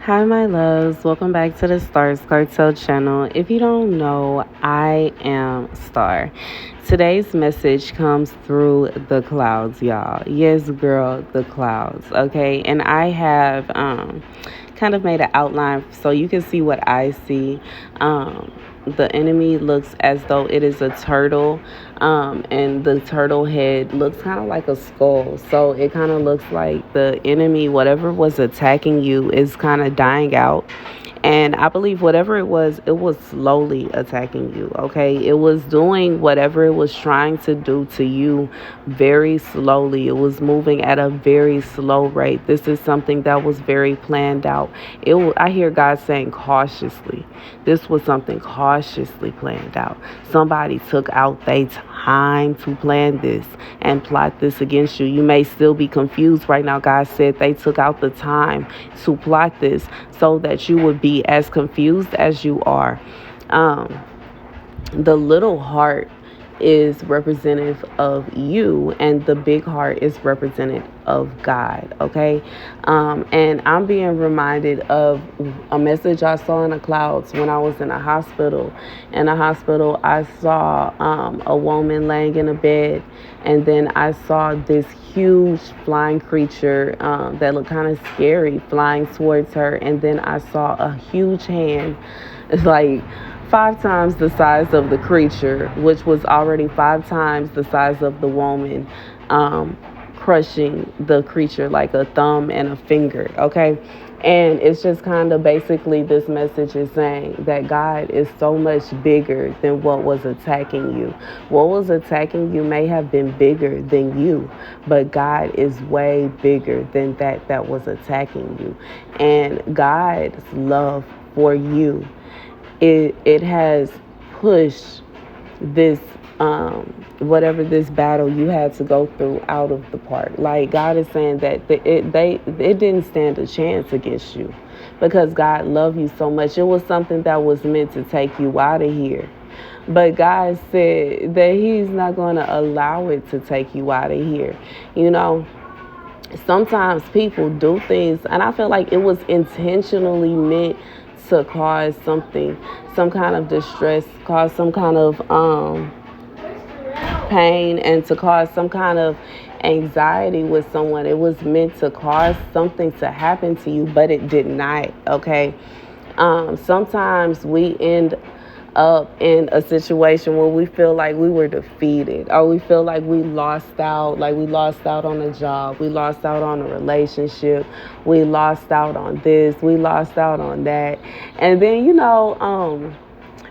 Hi, my loves. Welcome back to the Starscartel channel. If you don't know, I am Star. Today's message comes through the clouds, y'all. Yes, girl, the clouds. Okay, and I have kind of made an outline so you can see what I see. The enemy looks as though it is a turtle, and the turtle head looks kind of like a skull. So it kind of looks like the enemy, whatever was attacking you, is kind of dying out. And I believe whatever it was slowly attacking you, okay? It was doing whatever it was trying to do to you very slowly. It was moving at a very slow rate. This is something that was very planned out. I hear God saying cautiously. This was something cautiously planned out. Somebody took out their time to plan this and plot this against you. You may still be confused right now. God said they took out the time to plot this so that you would be as confused as you are. The little heart is representative of you, and the big heart is representative of God. Okay. And I'm being reminded of a message I saw in the clouds when I was in a hospital. In a hospital, I saw a woman laying in a bed, and then I saw this huge flying creature that looked kind of scary flying towards her, and then I saw a huge hand. It's like 5 times the size of the creature, which was already 5 times the size of the woman, crushing the creature like a thumb and a finger. Okay. And it's just kind of basically this message is saying that God is so much bigger than what was attacking you. What was attacking you may have been bigger than you, but God is way bigger than that was attacking you. And God's love for you, it has pushed this whatever this battle you had to go through out of the park. Like God is saying that it didn't stand a chance against you, because God loved you so much. It was something that was meant to take you out of here. But God said that He's not going to allow it to take you out of here. You know, sometimes people do things, and I feel like it was intentionally meant to cause something, some kind of distress, cause some kind of pain, and to cause some kind of anxiety with someone. It was meant to cause something to happen to you, but it did not. Okay. Sometimes we end up in a situation where we feel like we were defeated, or we feel like we lost out, on a job, we lost out on a relationship, we lost out on this, we lost out on that. And then,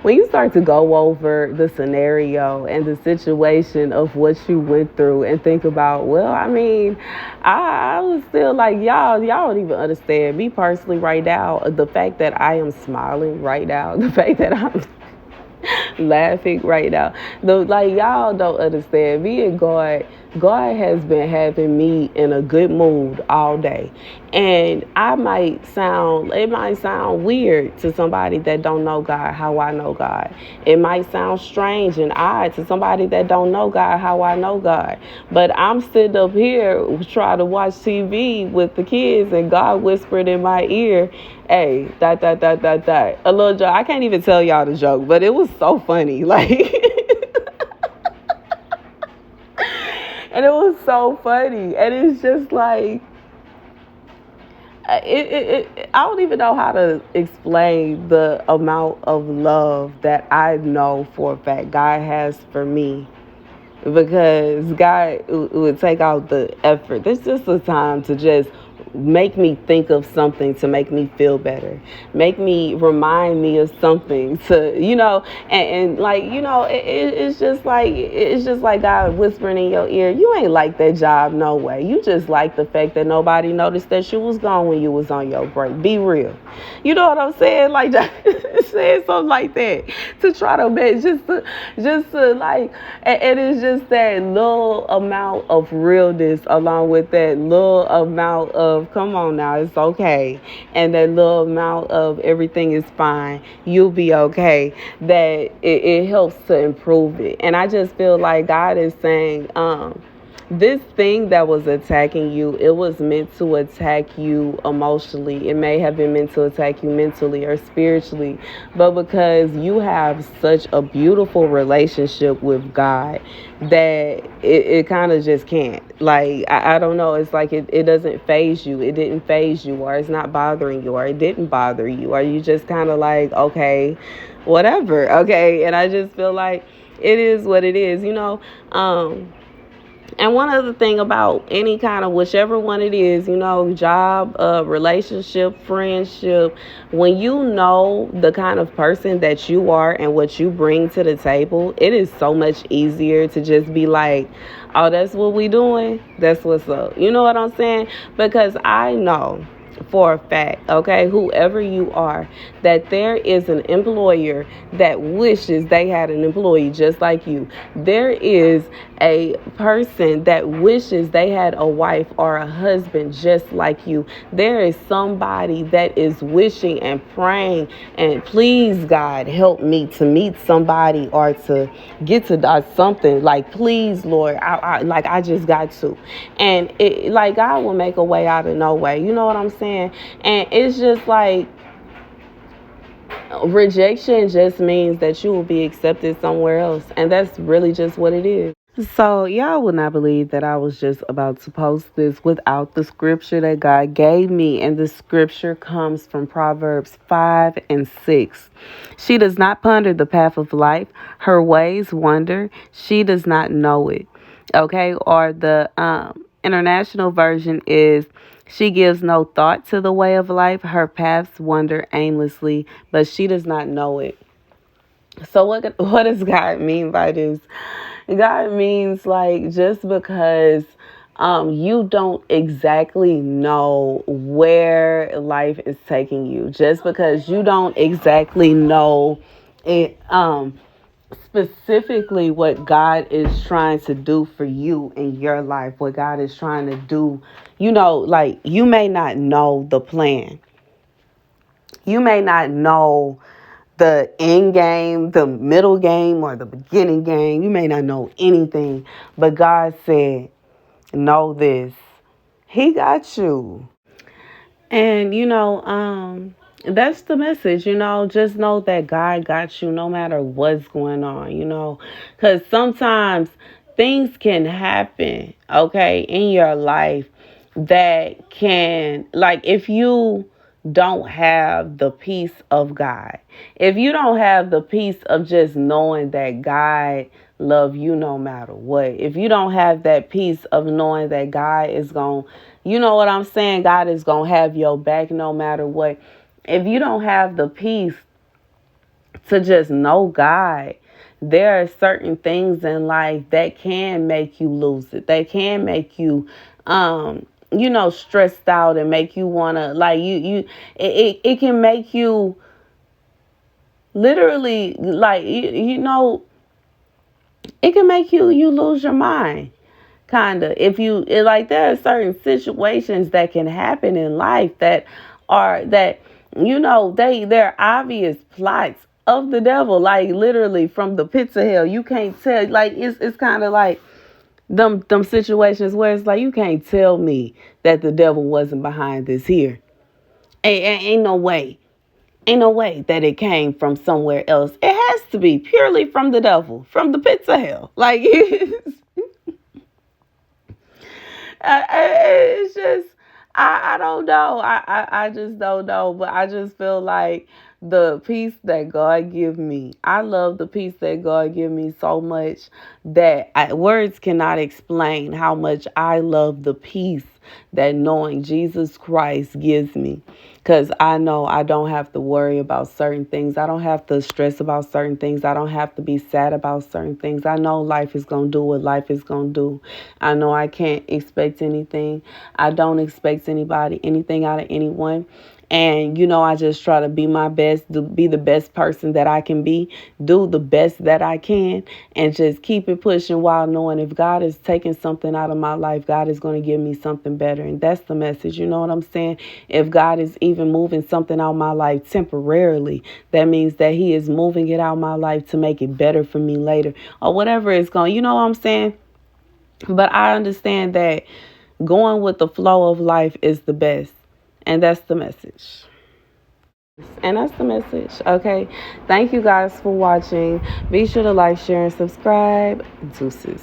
when you start to go over the scenario and the situation of what you went through and think about, well, I mean, I was still like, y'all don't even understand me personally right now. The fact that I am smiling right now, the fact that I'm laughing right now. Y'all don't understand. Me and God has been having me in a good mood all day. And it might sound weird to somebody that don't know God how I know God. It might sound strange and odd to somebody that don't know God how I know God. But I'm sitting up here trying to watch TV with the kids, and God whispered in my ear, hey, that. A little joke. I can't even tell y'all the joke, but it was so funny. Like, and it was so funny. And it's just like, I don't even know how to explain the amount of love that I know for a fact God has for me, because God would take out the effort. There's just a time to just make me think of something to make me feel better, remind me of something to, it's just like God whispering in your ear, you ain't like that job no way. You just like the fact that nobody noticed that you was gone when you was on your break. Be real. You know what I'm saying? Like, saying something like that to try to make just to like, and it's just that little amount of realness along with that little amount of, come on now, it's okay, and that little amount of everything is fine, you'll be okay, that it helps to improve it. And I just feel like God is saying, this thing that was attacking you, it was meant to attack you emotionally. It may have been meant to attack you mentally or spiritually, but because you have such a beautiful relationship with God, that it kind of just can't. Like, I don't know. It's like it doesn't phase you. It didn't phase you, or it's not bothering you, or it didn't bother you, or you just kind of like, okay, whatever. Okay. And I just feel like it is what it is, and one other thing about any kind of whichever one it is, job, relationship, friendship, when you know the kind of person that you are and what you bring to the table, it is so much easier to just be like, oh, that's what we doing. That's what's up. You know what I'm saying? Because I know for a fact, okay, whoever you are, that there is an employer that wishes they had an employee just like you. There is a person that wishes they had a wife or a husband just like you. There is somebody that is wishing and praying and please God help me to meet somebody or to get to something, like please Lord, I just got to, and it, like God will make a way out of no way. You know what I'm saying? And it's just like rejection just means that you will be accepted somewhere else, and that's really just what it is. So, y'all would not believe that I was just about to post this without the scripture that God gave me. And the scripture comes from Proverbs 5:6. She does not ponder the path of life. Her ways wander. She does not know it. Okay. Or the international version is, she gives no thought to the way of life. Her paths wander aimlessly, but she does not know it. So what does God mean by this? God means, like, just because you don't exactly know where life is taking you, just because you don't exactly know it specifically what God is trying to do for you in your life, what God is trying to do, like, you may not know the plan. You may not know the end game, the middle game, or the beginning game. You may not know anything, but God said, know this. He got you. And, that's the message, just know that God got you no matter what's going on, because sometimes things can happen, okay, in your life that can, like, if you don't have the peace of God, if you don't have the peace of just knowing that God love you no matter what, if you don't have that peace of knowing that God is going, you know what I'm saying, God is going to have your back no matter what, if you don't have the peace to just know God, there are certain things in life that can make you lose it. They can make you stressed out and make you want to, like, it can make you literally, like, it can make you lose your mind, kind of. If you, like, there are certain situations that can happen in life that are, that, they're obvious plots of the devil, like, literally from the pits of hell. You can't tell, like, it's kind of like them situations where it's like, you can't tell me that the devil wasn't behind this here. Ain't no way. Ain't no way that it came from somewhere else. It has to be purely from the devil, from the pits of hell. Like, it's just, I don't know. I just don't know. But I just feel like the peace that God give me, I love the peace that God give me so much that words cannot explain how much I love the peace that knowing Jesus Christ gives me. Because I know I don't have to worry about certain things. I don't have to stress about certain things. I don't have to be sad about certain things. I know life is going to do what life is going to do. I know I can't expect anything. I don't expect anything out of anyone. And, I just try to be my best, to be the best person that I can be, do the best that I can, and just keep it pushing while knowing if God is taking something out of my life, God is going to give me something better. And that's the message. You know what I'm saying? If God is even moving something out of my life temporarily, that means that he is moving it out of my life to make it better for me later, or whatever it's going, you know what I'm saying? But I understand that going with the flow of life is the best. And that's the message. And that's the message. Okay. Thank you guys for watching. Be sure to like, share, and subscribe. Deuces.